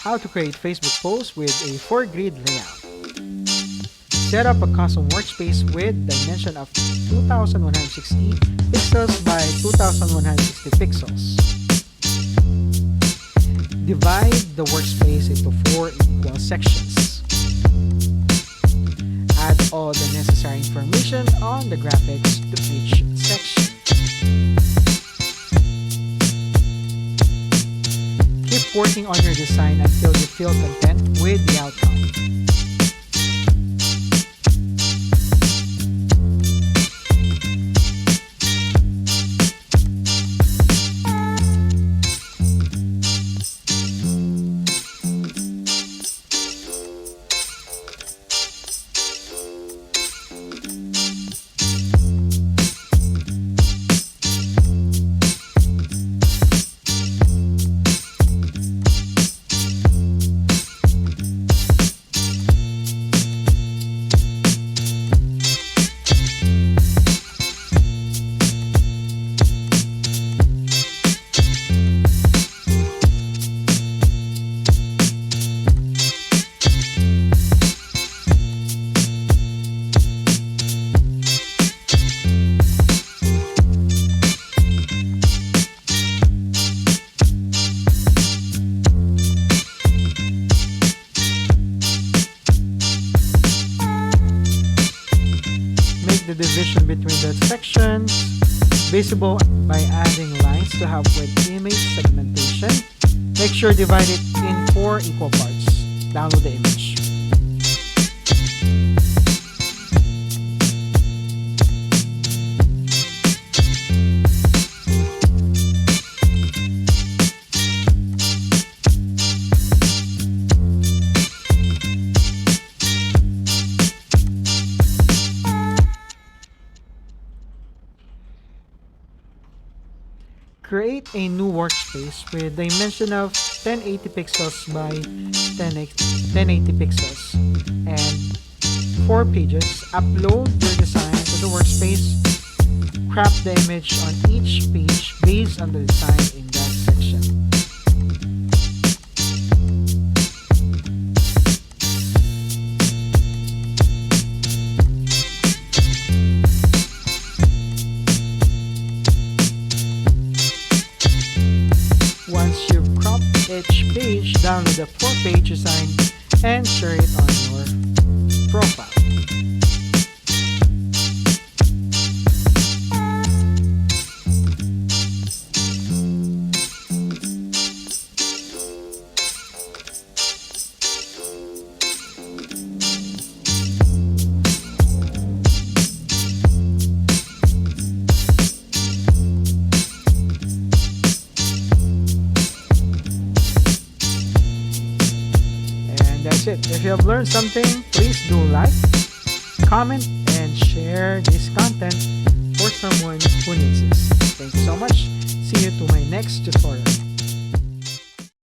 How to create Facebook posts with a 4-grid layout. Set up a custom workspace with dimension of 2160 pixels by 2160 pixels. Divide the workspace into 4 equal sections. Add all the necessary information on the graphics to each section. Keep working on your design until you feel content with the outcome. The division between the sections visible by adding lines to help with image segmentation. Make sure divide it in 4 equal parts. Download the image. Create a new workspace with dimension of 1080 pixels by 1080 pixels and 4 pages. Upload your design to the workspace. Crop the image on each page based on the design in that section. Once you've cropped each page, download the 4-page design and share it on your profile. That's it. If you have learned something, please do like, comment, and share this content